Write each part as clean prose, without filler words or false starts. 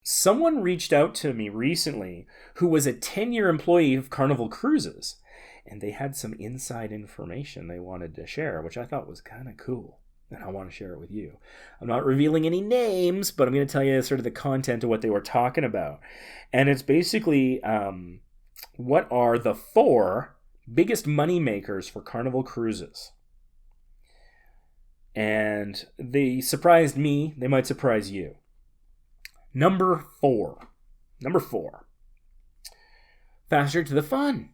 Someone reached out to me recently who was a 10-year employee of Carnival Cruises, and they had some inside information they wanted to share, which I thought was kind of cool. And I want to share it with you. I'm not revealing any names, but I'm going to tell you sort of the content of what they were talking about. And it's basically what are the 4 biggest money makers for Carnival Cruises. And they surprised me. They might surprise you. Number 4. Faster to the fun.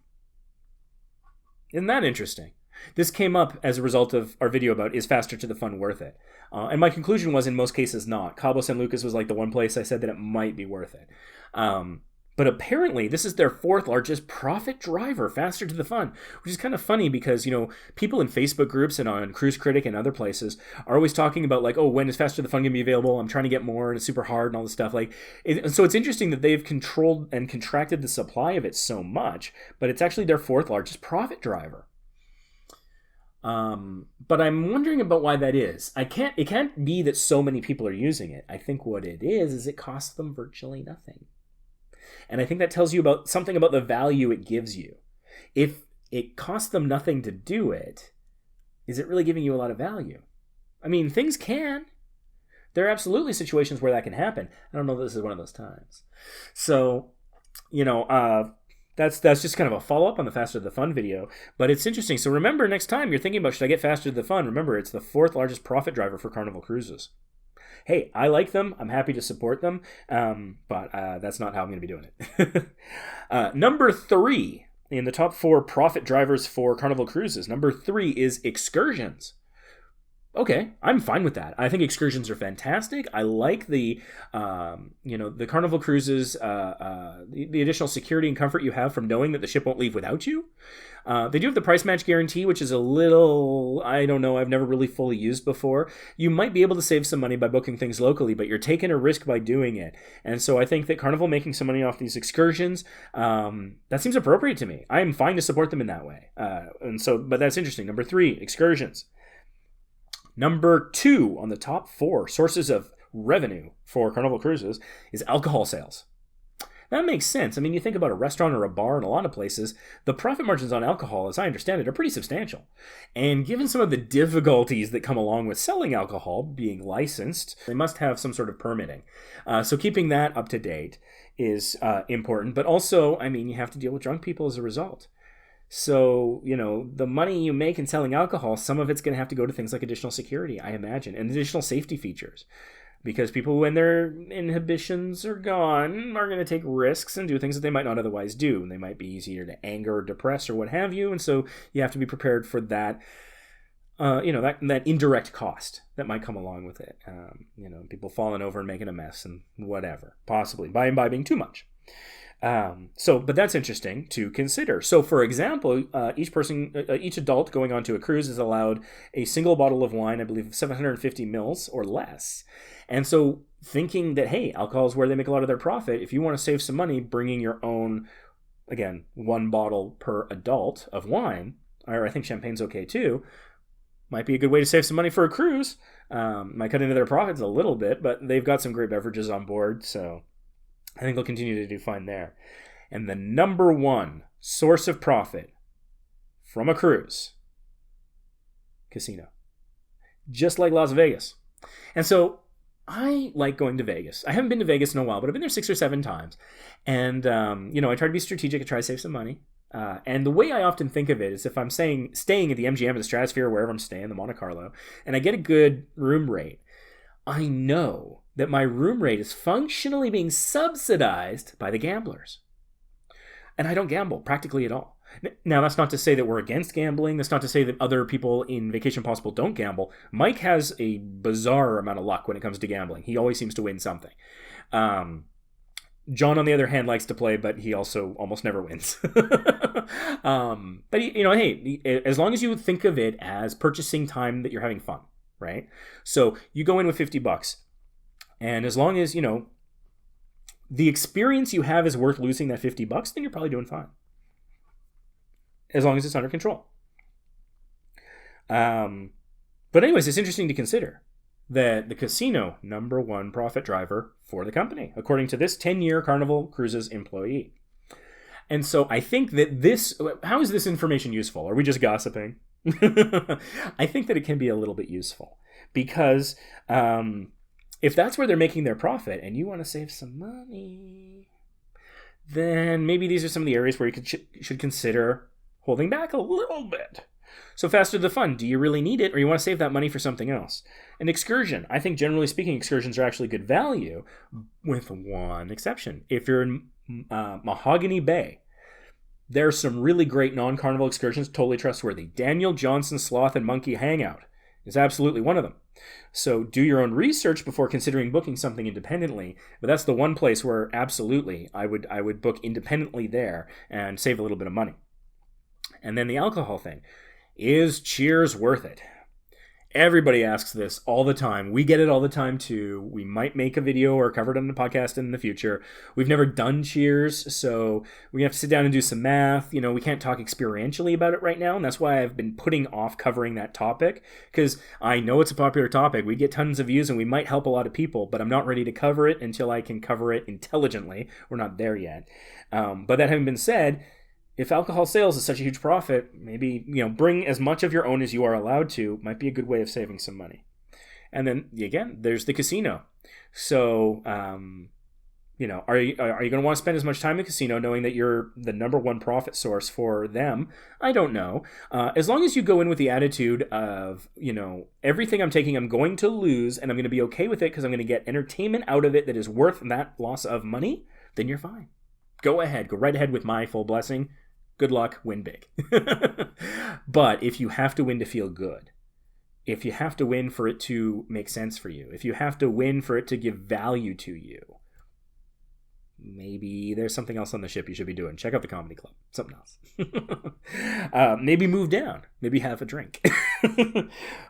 Isn't that interesting? This came up as a result of our video about is faster to the fun worth it? And my conclusion was in most cases not. Cabo San Lucas was like the one place I said that it might be worth it. But apparently this is their 4th largest profit driver, faster to the fun, which is kind of funny because, people in Facebook groups and on Cruise Critic and other places are always talking about like, oh, when is faster to the fun going to be available? I'm trying to get more and it's super hard and all this stuff. So it's interesting that they've controlled and contracted the supply of it so much, but it's actually their 4th largest profit driver. But I'm wondering about why that is. It can't be that so many people are using it. I think what it is it costs them virtually nothing. And I think that tells you about something about the value it gives you. If it costs them nothing to do it, is it really giving you a lot of value? I mean, things can. There are absolutely situations where that can happen. I don't know if this is one of those times. So, that's just kind of a follow-up on the Faster to the Fun video. But it's interesting. So remember, next time you're thinking about should I get Faster to the Fun, remember it's the 4th largest profit driver for Carnival Cruises. Hey, I like them. I'm happy to support them. But that's not how I'm going to be doing it. Number 3 in the top 4 profit drivers for Carnival Cruises. Number 3 is excursions. Okay, I'm fine with that. I think excursions are fantastic. I like the Carnival Cruises, the additional security and comfort you have from knowing that the ship won't leave without you. They do have the price match guarantee, which is a little, I don't know, I've never really fully used before. You might be able to save some money by booking things locally, but you're taking a risk by doing it. And so I think that Carnival making some money off these excursions, that seems appropriate to me. I am fine to support them in that way. But that's interesting. Number 3, excursions. Number 2 on the top 4 sources of revenue for Carnival Cruises is alcohol sales. That makes sense. I mean, you think about a restaurant or a bar in a lot of places, the profit margins on alcohol, as I understand it, are pretty substantial. And given some of the difficulties that come along with selling alcohol, being licensed, they must have some sort of permitting. So keeping that up to date is important. But also, I mean, you have to deal with drunk people as a result. So, the money you make in selling alcohol, some of it's going to have to go to things like additional security, I imagine, and additional safety features. Because people, when their inhibitions are gone, are going to take risks and do things that they might not otherwise do. And they might be easier to anger or depress or what have you. And so you have to be prepared for that, that indirect cost that might come along with it. People falling over and making a mess and whatever, possibly by imbibing too much. But that's interesting to consider. So, for example, each adult going onto a cruise is allowed a single bottle of wine, I believe 750 mils or less. And so thinking that, hey, alcohol is where they make a lot of their profit. If you want to save some money, bringing your own, again, 1 bottle per adult of wine, or I think champagne's okay too, might be a good way to save some money for a cruise. Might cut into their profits a little bit, but they've got some great beverages on board, so I think they'll continue to do fine there. And the number 1 source of profit from a cruise, casino. Just like Las Vegas. And so I like going to Vegas. I haven't been to Vegas in a while, but I've been there 6 or 7 times. And, I try to be strategic. I try to save some money. And the way I often think of it is if I'm staying at the MGM or the Stratosphere, wherever I'm staying, the Monte Carlo, and I get a good room rate, I know that my room rate is functionally being subsidized by the gamblers. And I don't gamble practically at all. Now, that's not to say that we're against gambling. That's not to say that other people in Vacation Possible don't gamble. Mike has a bizarre amount of luck when it comes to gambling. He always seems to win something. John, on the other hand, likes to play, but he also almost never wins. But, hey, as long as you think of it as purchasing time that you're having fun, right? So you go in with $50. And as long as, the experience you have is worth losing that $50, then you're probably doing fine. As long as it's under control. But anyways, it's interesting to consider. that the casino, number one profit driver for the company, according to this 10-year Carnival Cruises employee. And so I think that how is this information useful? Are we just gossiping? I think that it can be a little bit useful because if that's where they're making their profit and you want to save some money, then maybe these are some of the areas where you should consider holding back a little bit. So faster the fun. Do you really need it, or you want to save that money for something else? An excursion. I think generally speaking, excursions are actually good value, with one exception. If you're in Mahogany Bay, there's some really great non-carnival excursions, totally trustworthy. Daniel Johnson's Sloth and Monkey Hangout is absolutely one of them. So do your own research before considering booking something independently. But that's the one place where absolutely I would book independently there and save a little bit of money. And then the alcohol thing. Is Cheers worth it? Everybody asks this all the time. We get it all the time too. We might make a video or cover it on the podcast in the future. We've never done Cheers, so we have to sit down and do some math. You know, we can't talk experientially about it right now, and that's why I've been putting off covering that topic, because I know it's a popular topic. We get tons of views and we might help a lot of people, but I'm not ready to cover it until I can cover it intelligently. We're not there yet. But that having been said, if alcohol sales is such a huge profit, maybe, bring as much of your own as you are allowed to. Might be a good way of saving some money. And then, again, there's the casino. So, are you going to want to spend as much time in the casino knowing that you're the number one profit source for them? I don't know. As long as you go in with the attitude of, everything I'm taking I'm going to lose, and I'm going to be okay with it because I'm going to get entertainment out of it that is worth that loss of money, then you're fine. Go right ahead with my full blessing. Good luck, win big. But if you have to win to feel good, if you have to win for it to make sense for you, if you have to win for it to give value to you, maybe there's something else on the ship you should be doing. Check out the comedy club. Something else. Maybe move down. Maybe have a drink.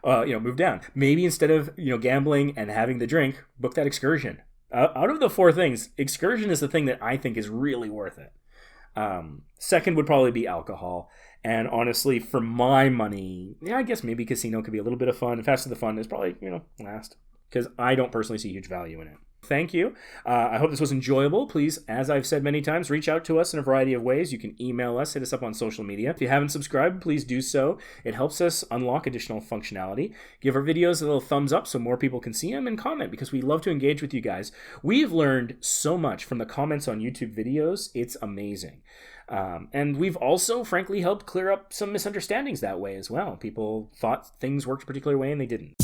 Move down. Maybe instead of gambling and having the drink, book that excursion. Out of the four things, excursion is the thing that I think is really worth it. Second would probably be alcohol. And honestly, for my money, I guess maybe casino could be a little bit of fun. Faster the fun is probably, last. Because I don't personally see huge value in it. Thank you. I hope this was enjoyable. Please, as I've said many times, reach out to us in a variety of ways. You can email us, hit us up on social media. If you haven't subscribed, please do so. It helps us unlock additional functionality. Give our videos a little thumbs up so more people can see them, and comment, because we love to engage with you guys. We've learned so much from the comments on YouTube videos. It's amazing. And we've also, frankly, helped clear up some misunderstandings that way as well. People thought things worked a particular way and they didn't.